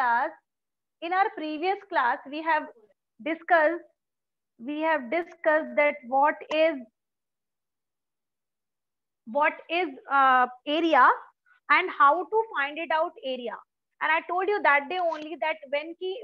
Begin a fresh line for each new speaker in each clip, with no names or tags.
class, in our previous class, we have discussed that what is area and how to find it out area. And I told you that day only that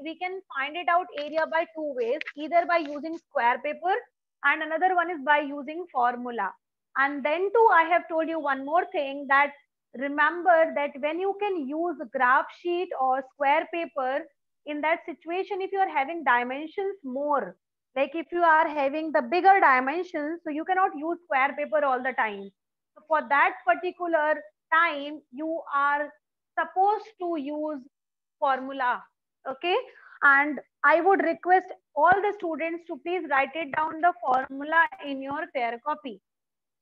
we can find it out area by two ways, either by using square paper and another one is by using formula. And then too, I have told you one more thing, that remember that when you can use graph sheet or square paper, in that situation, if you are having dimensions more, like if you are having the bigger dimensions, so you cannot use square paper all the time. So for that particular time, you are supposed to use formula. Okay. And I would request all the students to please write it down the formula in your fair copy.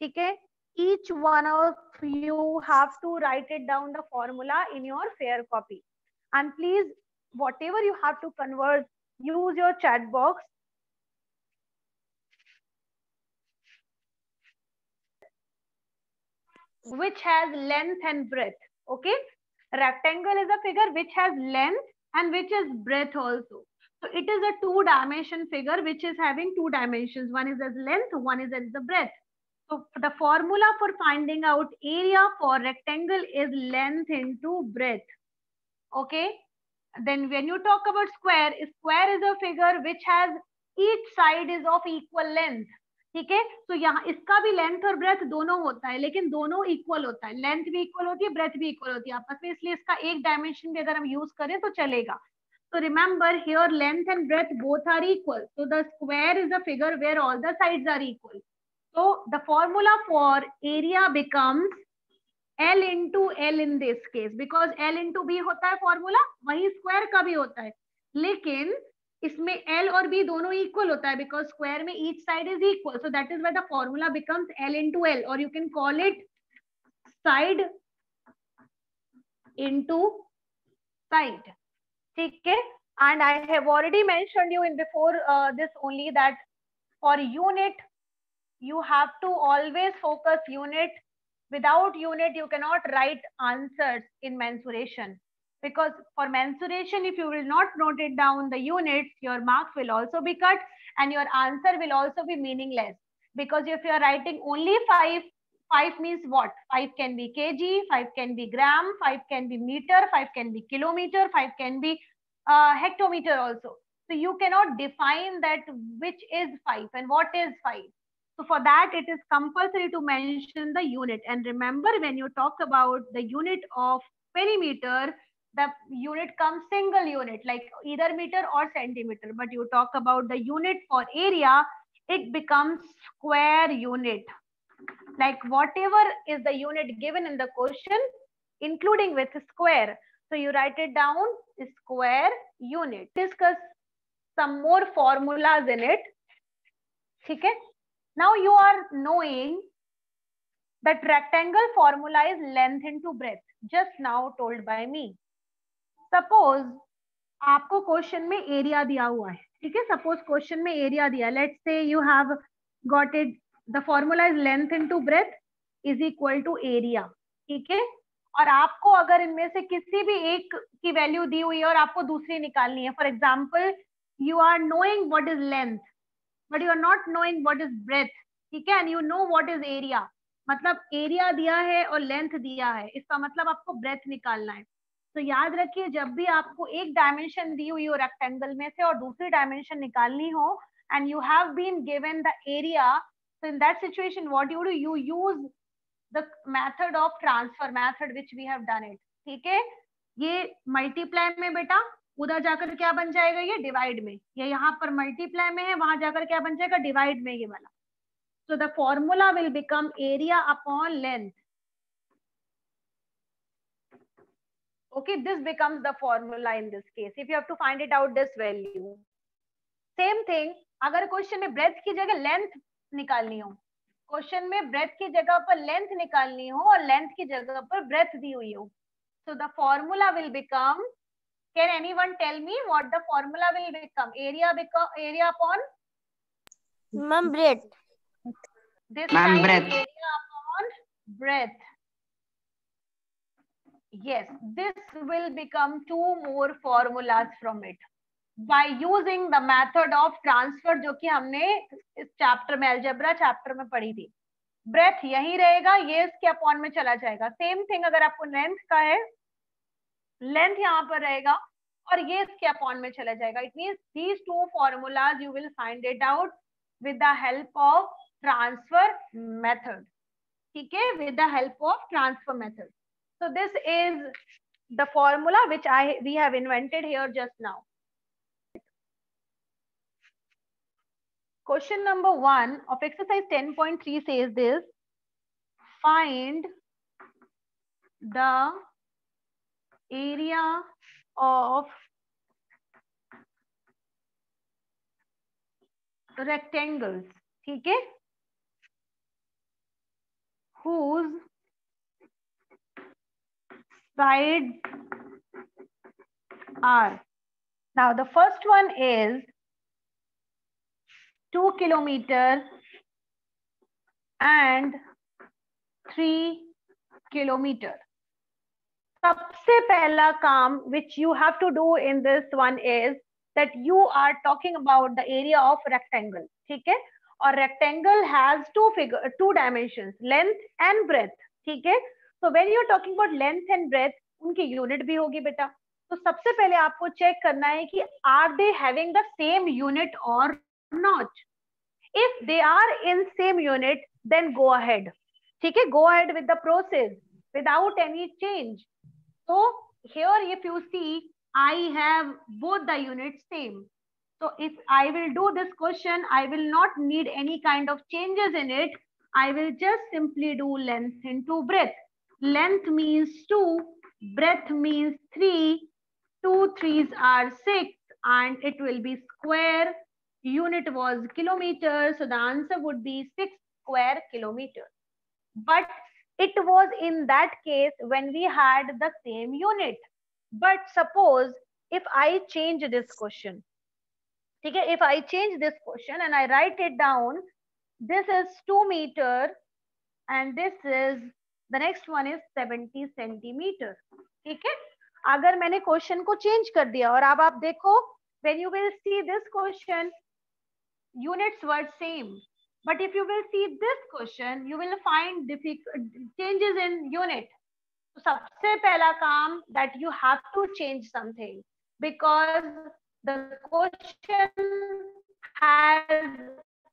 Okay. Each one of you have to write it down the formula in your fair copy. And please, whatever you have to convert, use your chat box. Which has length and breadth. Okay. Rectangle is a figure which has length and which is breadth also. So it is a two-dimension figure which is having two dimensions. One is as length, one is as the breadth. So the formula for finding out area for rectangle is length into breadth. Okay. Then when you talk about square is a figure which has each side is of equal length. ठीक है, तो यहाँ इसका भी length और breath दोनों होता है, लेकिन दोनों इक्वल होता है, लेंथ भी इक्वल होती है, ब्रेथ भी इक्वल होती है आपस में, इसलिए इसका एक डायमेंशन भी अगर हम यूज करें तो चलेगा. So remember here length and breadth both are equal. So the square is a figure where all the sides are equal. So the formula for area becomes L into L in this case, because L into B होता है formula, वही square का भी होता है, लेकिन इसमें L और B दोनों इक्वल होता है, because स्क्वायर में each side is equal, so that is why the formula becomes L into L, or you can call it side into side. ठीक है. And I have already mentioned you in before this only that for unit you have to always focus unit. Without unit you cannot write answers in mensuration, because for mensuration if you will not note it down the units, your marks will also be cut and your answer will also be meaningless, because if you are writing only 5 means what? 5 can be kg, 5 can be gram, 5 can be meter, 5 can be kilometer, 5 can be hectometer also. So you cannot define that which is 5 and what is 5. So for that, it is compulsory to mention the unit. And remember, when you talk about the unit of perimeter, the unit comes single unit, like either meter or centimeter. But you talk about the unit for area, it becomes square unit. Like whatever is the unit given in the question, including with square. So you write it down, square unit. Discuss some more formulas in it. Okay? Now you are knowing that rectangle formula is length into breadth, just now told by me. Suppose आपको question में area दिया हुआ है, ठीक है, suppose question में area दिया, let's say you have got it, the formula is length into breadth is equal to area, ठीक है, और आपको अगर इनमें से किसी भी एक की वैल्यू दी हुई है और आपको दूसरी निकालनी है, for example you are knowing what is length but you are not knowing what is breadth, ठीक है, and you know what is area, मतलब एरिया दिया है और लेंथ दिया है, इसका मतलब आपको ब्रेथ निकालना है. तो याद रखिए, जब भी आपको एक डायमेंशन दी हुई हो रेक्टेंगल में से और दूसरी डायमेंशन निकालनी हो and you have been given the area, so in that situation what you do, you use the method of transfer method which we have done it. ठीक है, ये मल्टीप्लाई में बेटा उधर जाकर क्या बन जाएगा, ये डिवाइड में, या यहाँ पर मल्टीप्लाई में है वहां जाकर क्या बन जाएगा, डिवाइड में ये वाला. So the formula will become area upon length. Okay, this becomes the formula in this case if you have to find it out this value. Same thing, अगर क्वेश्चन में ब्रेथ की जगह लेंथ निकालनी हो, question में breath की जगह पर लेंथ निकालनी हो और लेंथ की जगह पर ब्रेथ दी हुई हो, so the formula will become, can anyone tell me what the formula will become? Area upon
ma'am breadth.
This time breadth. Area upon breadth. Yes, this will become 2 more formulas from it by using the method of transfer, जो कि हमने इस chapter में, algebra chapter में पढ़ी थी. Breath यही रहेगा, ये इसके अपॉन में चला जाएगा. सेम थिंग अगर आपको लेंथ का है, लेंथ यहाँ पर रहेगा और ये इसके अपॉन में चला जाएगा. It means these two formulas you will find it out with the help of transfer method. ठीक है, with the help of transfer method. So this is the formula which we have invented here just now. Question number 1 of exercise 10.3 says this: find the area of rectangles. ठीक है, whose sides are. Now the first one is 2 kilometer and 3 kilometer. सबसे पहला काम which you have to do in this one is that you are talking about the area of rectangle. ठीक है, और rectangle has two dimensions, length and breadth. ठीक है, so when you are talking about length and breadth, उनकी unit भी होगी बेटा. तो सबसे पहले आपको चेक करना है कि are they having the same unit or not. If they are in same unit, then go ahead. ठीक है, go ahead with the process without any change. So here if you see, I have both the units same. So if I will do this question, I will not need any kind of changes in it. I will just simply do length into breadth. Length means 2, breadth means 3. 2 3s are 6 and it will be square. Unit was kilometer, so the answer would be 6 square kilometers. But it was in that case when we had the same unit. But suppose if I change this question, okay, if I change this question and I write it down, this is 2 meter and this is, the next one is 70 centimeter. ठीक है, अगर मैंने question को change कर दिया और अब आप देखो, when you will see this question, units were same. But if you will see this question, you will find changes in unit. So सबसे पहला काम that you have to change something because the question has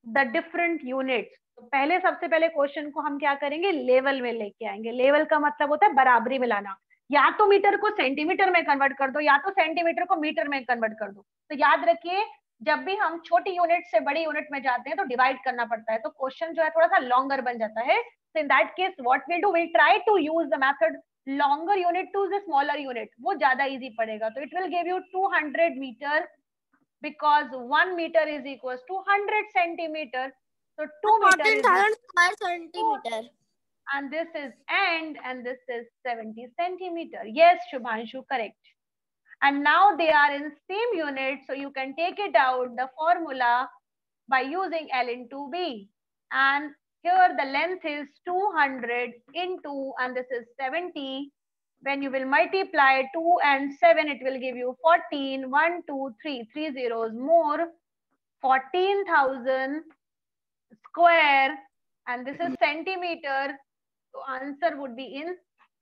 the different units. तो पहले सबसे पहले question को हम क्या करेंगे, लेवल में लेके आएंगे. लेवल का मतलब होता है बराबरी में लाना. या तो मीटर को सेंटीमीटर में कन्वर्ट कर दो या तो सेंटीमीटर को मीटर में कन्वर्ट कर दो. तो याद रखिए, जब भी हम छोटी यूनिट से बड़ी यूनिट में जाते हैं तो डिवाइड करना पड़ता है, तो क्वेश्चन जो है थोड़ा सा लॉन्गर बन जाता है. So in that case, what we'll do, we'll try to use the method longer unit to the smaller unit. वो ज्यादा easy पड़ेगा. तो it will give you 200 meter because 1 meter is equals to 100 centimeter. So 2 meter is
14,000 square centimeter.
And this is end and this is 70 centimeter. Yes, Shubhanshu, correct. And now they are in same unit, so you can take it out the formula by using L into B. And here the length is 200 into, and this is 70. When you will multiply 2 and 7, it will give you 14. 1, 2, 3, 3 zeros more. 14,000 square, and this is centimeter. So answer would be in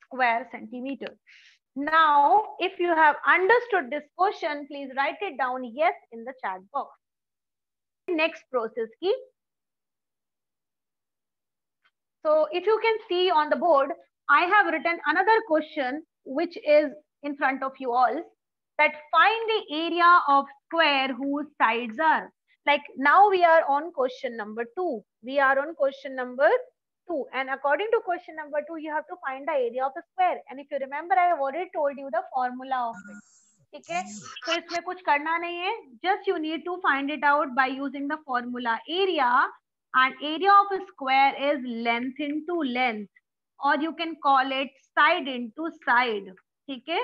square centimeter. Now, if you have understood this question, please write it down yes in the chat box. Next process key. So if you can see on the board, I have written another question which is in front of you all, that find the area of square whose sides are. Like now we are on question number 2. We are on question number 2. And according to question number 2, you have to find the area of a square. And if you remember, I have already told you the formula of it. ठीक है, तो इसमें कुछ करना नहीं है. Just you need to find it out by using the formula area. And area of a square is length into length, or you can call it side into side. ठीक है,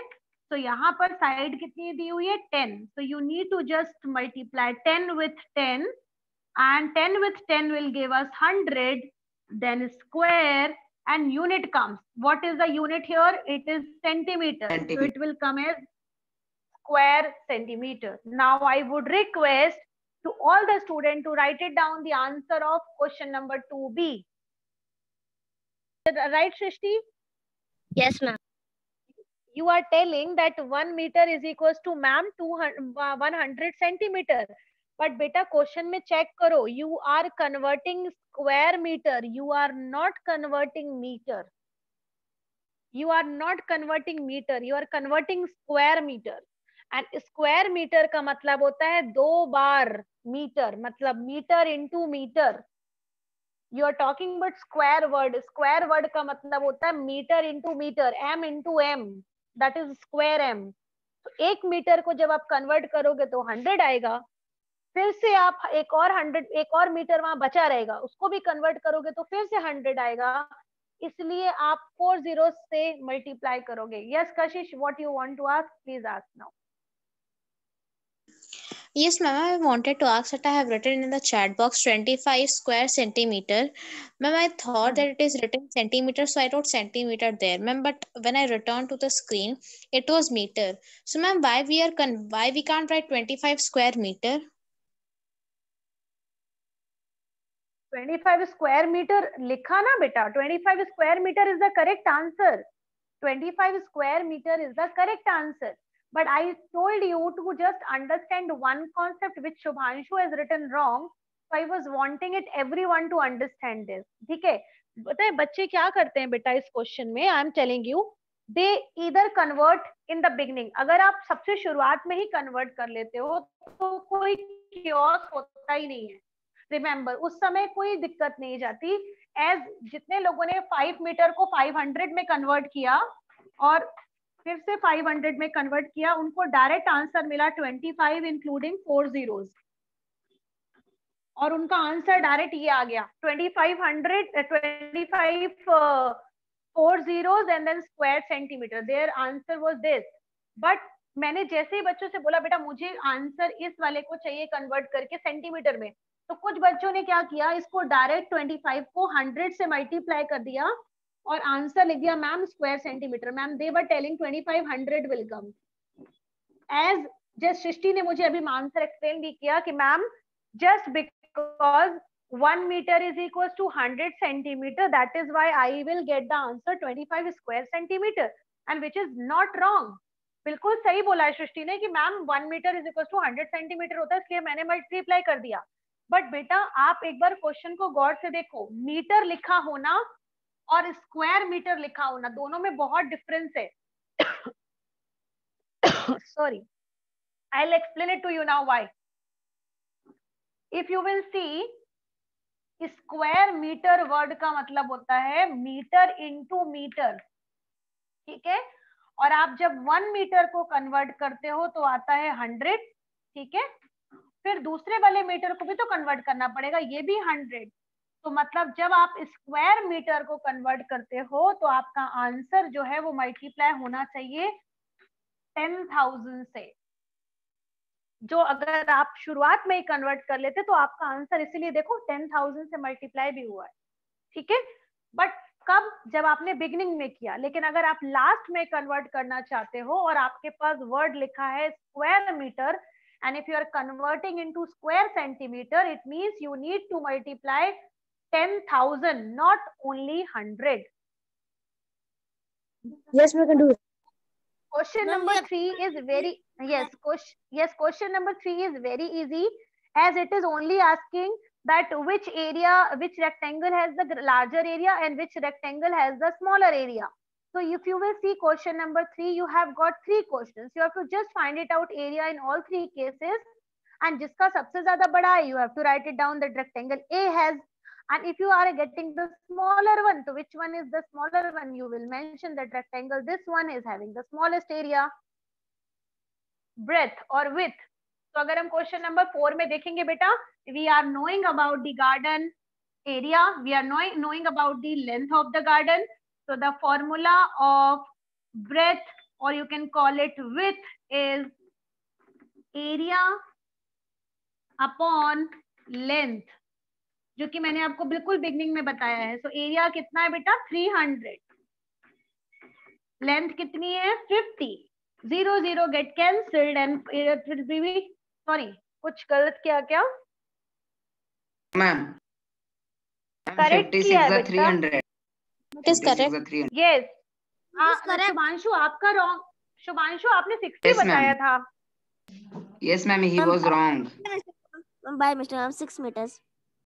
तो यहाँ पर side कितनी दी हुई है, 10. So you need to just multiply 10 with 10, and 10 with 10 will give us 100. Then square, and unit comes. What is the unit here? It is centimeter. So it will come as square centimeter. Now I would request to all the students to write it down the answer of question number 2B. Right, Shrishti?
Yes, ma'am.
You are telling that 1 meter is equals to ma'am 100 centimeter. But beta question में check करो. You are converting square meter. You are not converting meter. You are not converting meter. You are converting square meter. And square meter का मतलब होता है 2 बार metre, मतलब metre into metre. You are talking about square word. Square word का मतलब होता है मीटर इंटू मीटर, m इंटू m. That is square m. तो 1 मीटर को जब आप कन्वर्ट करोगे तो 100 आएगा. फिर से आप एक और मीटर वहां बचा रहेगा, उसको भी कन्वर्ट करोगे तो फिर से 100 आएगा. इसलिए आप 4 zeros से मल्टीप्लाई करोगे. Yes Kashish, what you want to ask, please ask now.
Yes, ma'am, I wanted to ask that I have written in the chat box 25 square centimeter. Ma'am, I thought that it is written centimeter, so I wrote centimeter there, ma'am. But when I returned to the screen, it was meter. So, ma'am, why we can't write 25 square meter?
25 square meter लिखा ना बेटा. 25 square meter is the correct answer. 25 square meter is the correct answer. But I told you to just understand one concept which Shubhanshu has written wrong. So I was wanting it everyone to understand this. ठीक है. बताए बच्चे क्या करते हैं बेटा इस question में. I am telling you, they either convert in the beginning. अगर आप सबसे शुरुआत में ही कन्वर्ट कर लेते हो तो कोई क्योस होता ही नहीं है. रिमेंबर, उस समय कोई दिक्कत नहीं जाती. एज जितने लोगों ने 5 मीटर को 500 में कन्वर्ट किया और फिर से 500 में कन्वर्ट किया, उनको डायरेक्ट आंसर मिला 25 इंक्लूडिंग 4 zeros. और उनका आंसर डायरेक्ट ये आ गया 25 4 zeros and then square centimeter. Their answer was this. But मैंने जैसे ही बच्चों से बोला बेटा मुझे आंसर इस वाले को चाहिए कन्वर्ट करके सेंटीमीटर में, तो कुछ बच्चों ने क्या किया, इसको डायरेक्ट 25 को 100 से मल्टीप्लाई कर दिया और आंसर लिख दिया ma'am square centimetre. Ma'am they were telling 2500 will come. As just Srishti ने मुझे अभी आंसर एक्सप्लेन भी किया कि ma'am just because 1 meter is equals to 100 centimeter, that is why I will get the answer 25 square centimeter, and which is not wrong. बिल्कुल सही बोला है सृष्टि ने कि ma'am 1 meter is equals to 100 centimeter होता है, इसलिए मैंने मल्टीप्लाई कर दिया. बट बेटा आप एक बार क्वेश्चन को गौर से देखो, मीटर लिखा होना और स्क्वायर मीटर लिखा होना दोनों में बहुत डिफरेंस है. Sorry, I'll explain it to you now why. If you will see, square metre word का मतलब होता है मीटर इंटू मीटर. ठीक है. और आप जब 1 मीटर को कन्वर्ट करते हो तो आता है 100. ठीक है. फिर दूसरे वाले मीटर को भी तो कन्वर्ट करना पड़ेगा, ये भी 100. तो मतलब जब आप स्क्वायर मीटर को कन्वर्ट करते हो तो आपका आंसर जो है वो मल्टीप्लाई होना चाहिए 10,000 से. जो अगर आप शुरुआत में ही कन्वर्ट कर लेते तो आपका आंसर, इसीलिए देखो 10,000 से मल्टीप्लाई भी हुआ है. ठीक है. बट कब, जब आपने बिगनिंग में किया. लेकिन अगर आप लास्ट में कन्वर्ट करना चाहते हो और आपके पास वर्ड लिखा है square metre, and if you are converting into square centimeter, it means you need to multiply 10,000, not only 100.
Yes, we can do it.
Question number 3 is very, question number 3 is very easy, as it is only asking that which rectangle has the larger area and which rectangle has the smaller area. So if you will see question number 3, you have got 3 questions. You have to just find it out area in all 3 cases, and जिसका सबसे ज्यादा बड़ा है, you have to write it down that rectangle A has. And if you are getting the smaller one, so which one is the smaller one, you will mention that rectangle, this one is having the smallest area, breadth or width. तो अगर हम question number 4 में देखेंगे बेटा, we are knowing about the garden area, we are knowing about the length of the garden. So the formula of breadth, or you can call it width, is area upon length. जो कि मैंने आपको बिल्कुल beginning में बताया है। So area कितना है बेटा 300, लेंथ कितनी है 50, 0 0 gate cancelled and it will be, sorry कुछ गलत किया क्या
मैम?
करेक्ट किया है बेटा?
300.
It is correct.
Yes Shubhanshu आपका रॉन्ग, शुभांशु आपने 60
Yes,
बताया
ma'am.
था।
Yes, ma'am. He was wrong.
By Mr. 6 meters.